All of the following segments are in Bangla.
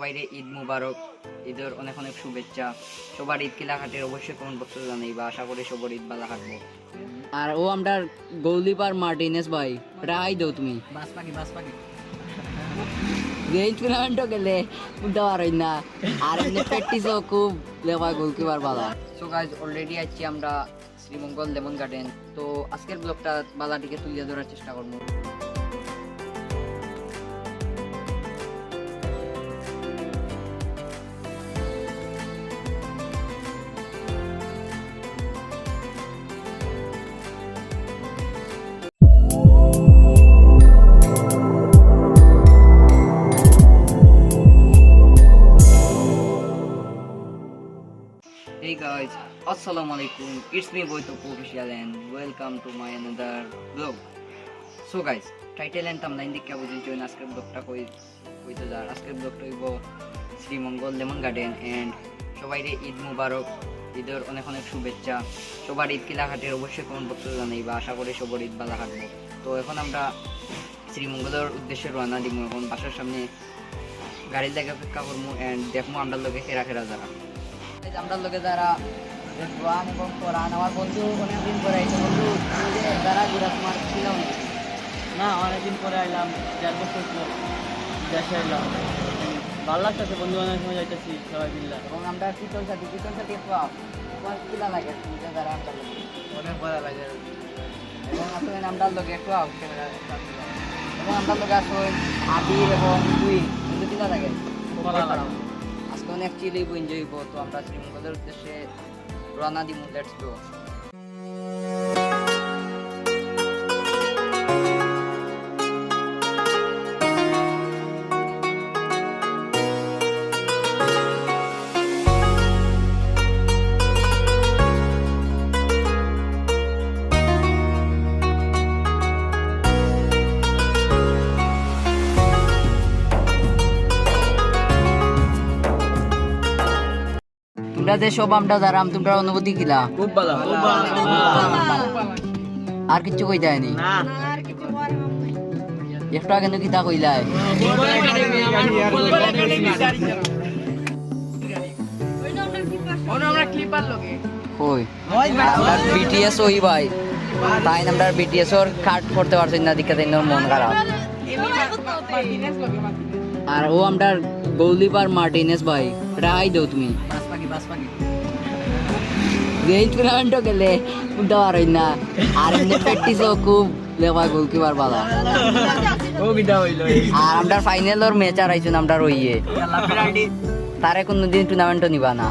সবাইরে ঈদ মুবারক, ঈদের অনেক অনেক শুভেচ্ছা। সবার ঈদ কিলা কাটের অবশ্যই কমেন্ট বক্সে জানাই বা আশা করি সবার ঈদ বালা কাটবো। আর ও আমরা গোলকিপার মার্টিনেস ভাই, রাই দাও তুমি বাস পাখি এই টুর্নামেন্টও গেলে উঠতে পারই না। আর এমনি প্র্যাকটিসও খুব লেভা গোলকিপার বালা। সো গাইজ অলরেডি আছি আমরা শ্রীমঙ্গল লেমন গার্ডেন। তো আজকের ব্লগটা বালাটিকে তুলে ধরার চেষ্টা করবো। Hey guys, Assalamualaikum. It's me Boytopo Official and welcome to my another vlog. So guys, title and thumbnail দেখে বুঝেন যে আজকের ব্লগটা কইতে যার। আজকের ব্লগটা হইব শ্রীমঙ্গল লেমন গার্ডেন এন্ড সবাইরে ঈদ মুবারক, ঈদের অনেক অনেক শুভেচ্ছা। সবার ঈদ কিলা কাটের অবশ্যই কমেন্ট বক্সে জানাই বা আশা করি সবার ঈদ বালা কাটবো। তো এখন আমরা শ্রীমঙ্গলের উদ্দেশ্যে রওনা দিব। এখন বাসার সামনে গাড়ির লাগে অপেক্ষা করবো এন্ড দেখবো আমরা লোকে খেরা যারা আমরা লোকে যারা জোয়ান এবং কোরআন। আমার বন্ধু অনেকদিন পরে আইছে। বন্ধু যারা ঘুরা তোমার ছিল না, অনেকদিন পরে আইলাম, 4 বছর পর দেশে আইলাম। ভালো লাগতেছে, বন্ধু বান্ধবের সময় যাইতেছি সবাই মিলে। এবং আমরা কীর্তন সাথী পাও তোমার কিলা লাগে যারা আমরা লোকে অনেক ভালো লাগে। এবং আসলে আমরা লোকে একটু এবং আমরা লোকে আসলে আবির এবং দুই কিন্তু কিলা লাগে আজকে অনেক চিলিব এনজয় হইব। তো আমরা শ্রীমঙ্গলের উদ্দেশ্যে রওনা দিব। Let's go. তোমরা যে সব আমরা যারাম তোমরা অনুভূতি কিলা? খুব ভালো। আর কিছু কই যায়নি একটু আগে কিন্তু কিতা কইলাই কই আমরা বিটিএস ওই ভাই তাই আমরা বিটিএস ওর কাট করতে পারছি না, দিকে তাই মন খারাপ। আর ও আমরা গোলকিপার মার্টিনেস ভাই, রাই দাও তুমি বাস পাখি এই টুর্নামেন্টও গেলে উঠতে পারই না। আর এমনি প্র্যাকটিসও খুব লেভা গোলকিপার বালা। আর আমরা ফাইনাল ওর ম্যাচ আর আইছুন আমরা রইয়ে তারে কোনদিন টুর্নামেন্টও নিবা না।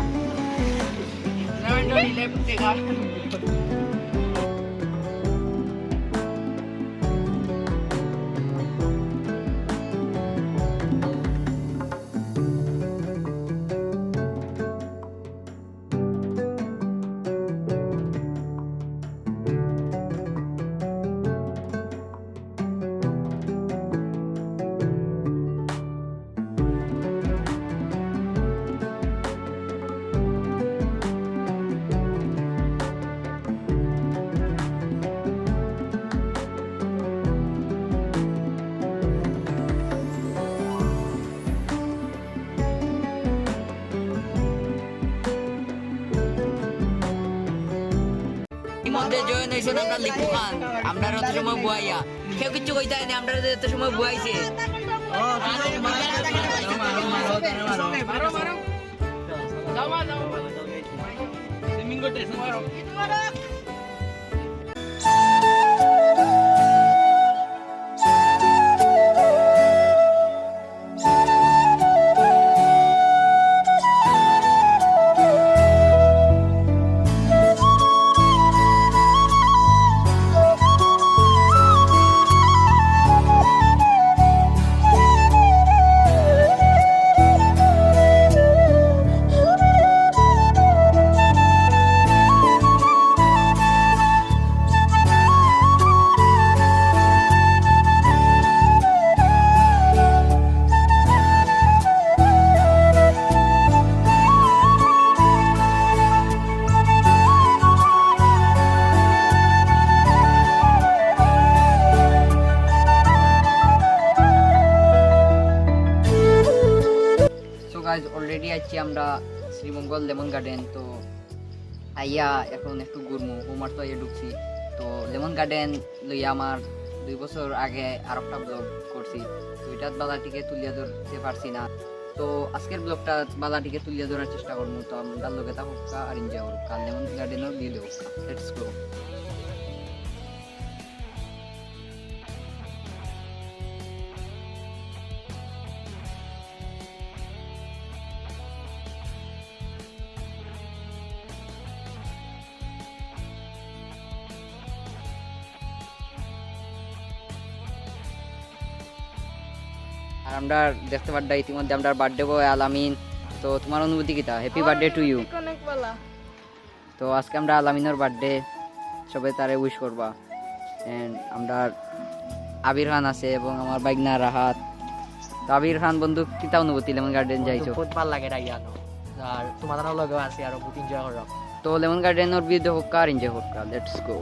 মধ্যে জয়েন হয়েছেন আমরা লিপু খান। আমরা যত সময় বুয়াইয়া কেউ কিছু কইতে হয়নি, আমরা যত সময় বুয়াইছে গাইজ অলরেডি আছি আমরা শ্রীমঙ্গল লেমন গার্ডেন। তো আইয়া এখন একটু ঘুরমু, হোমার তো আইয়া ঢুকছি। তো লেমন গার্ডেন লইয়া আমার 2 বছর আগে আর একটা ব্লগ করছি, তো এটার বালাটিকে তুলিয়া ধরতে পারছি না। তো আজকের ব্লগটা বালাটিকে তুলিয়া ধরার চেষ্টা করবো। তো আমরা লোকে তা হোক্কা আর এনজয় করুক, কাল লেমন গার্ডেনের ভিউ হোক। Let's go. আর আমরা দেখতে পারডা ইতিমধ্যে আমরা বার্থডে বয় আলামিন। তো তোমার অনুভূতি কিতা? Happy birthday to you. অনেক ভালো। তো আজকে আমরা আলামিনের বার্থডে, সবাই তারে উইশ করবা। এন্ড আমরা আবির খান আছে এবং আমার বাইকনা রাহাত। তো আবির খান বন্ধু কিতা অনুভূতি লেমন গার্ডেন যাইছো? বহুত ভালো লাগে রাইয়ানো, আর তোমাদের লগে আছি আর বহুত এনজয় করব। তো লেমন গার্ডেনের ভিউ দেখো কার এনজয় করকা। Let's go.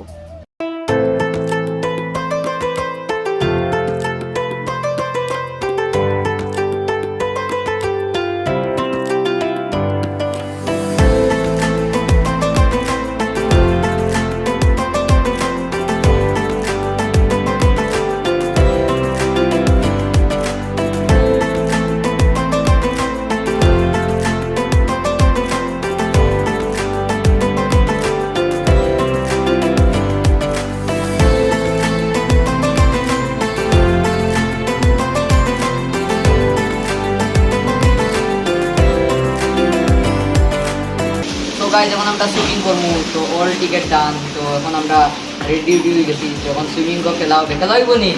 গাইজ এখন আমরা সুইমিং করবো, তো অল টিকেট ডান। তো এখন আমরা রেডি হয়ে গেছি, যখন সুইমিং করে খেলা হবে। খেলা হইব নি?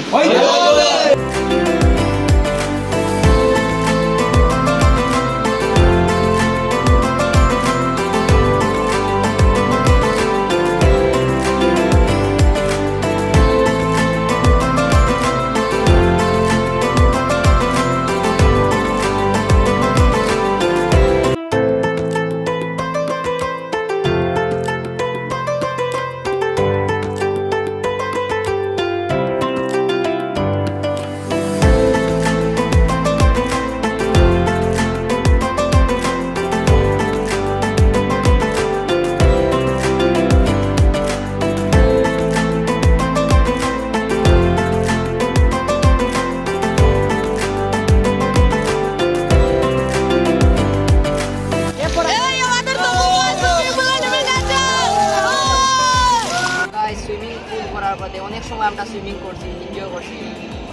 সুইমিং পুল করার পরে অনেক সময় আমরা সুইমিং করছি, এনজয় করছি।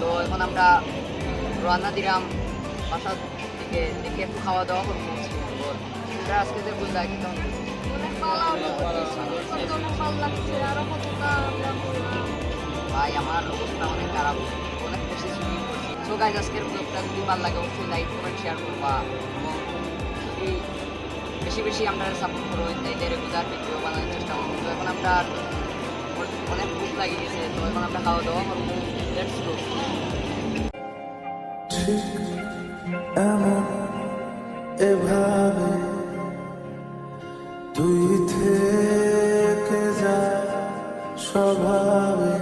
তো এখন আমরা রওনা দিলাম বাসার দিকে, দেখে একটু খাওয়া দাওয়া করবো। আজকে যে বুঝলা কি অনেক ভালো লাগছে। আরো কতটা আমরা ঘুরলাম। ভাই আমার অবস্থা অনেক খারাপ, অনেক বেশি সুইমিং করছি। সো গাইজ আজকের ব্লগটা যদি ভালো লাগে অবশ্যই লাইক কমেন্ট শেয়ার করবা, এবং যদি বেশি বেশি আমরা সাপোর্ট করবো তাইলে রেগুলার ভিডিও বানানোর চেষ্টা করবো। তো এখন আমরা অনেক ভুক লাগে গেছে, তো এখন আমরা খাওয়া দাওয়া করবো। Let's go. এমন এভাবে তুই থেকে যা স্বভাবে,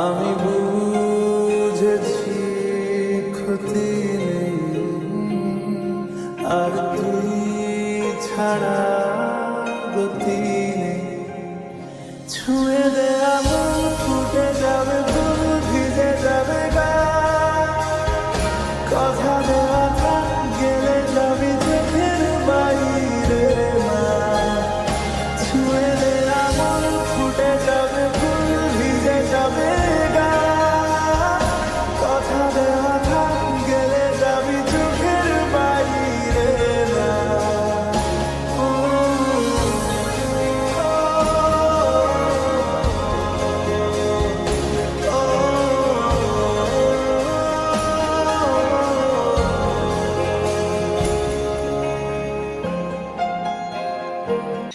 আমি বুঝেছি ক্ষতি নেই, আর তুই ছাড়া গতি নেই। ছুঁয়ে দে আমন, ফুটে যাবে ফুল, ভিজে যাবে গা, কথা দেওয়া থাক, গেলে যাবি চোখের বাইরে না। ছুঁয়ে দে আমন, ফুটে যাবে ফুল, ভিজে যাবে গা, কথা দেওয়া থাক, গেলে যাবি চোখের বাইরে না।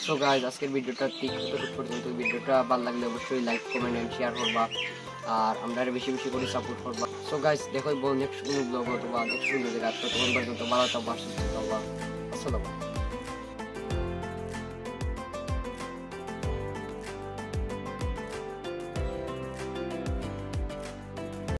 সো গাইজ আজকের ভিডিওটা ঠিক পর্যন্ত। ভিডিওটা ভালো লাগলে অবশ্যই লাইক কমেন্ট এন্ড শেয়ার করবা, আর আমরা বেশি বেশি করে সাপোর্ট করবা। সো গাইজ দেখো নেক্সট কোনো ব্লগ অথবা নেক্সট ভিডিও দেখা। তখন পর্যন্ত ভালো থাকবা, সুস্থ থাকবা। আসসালামু আলাইকুম।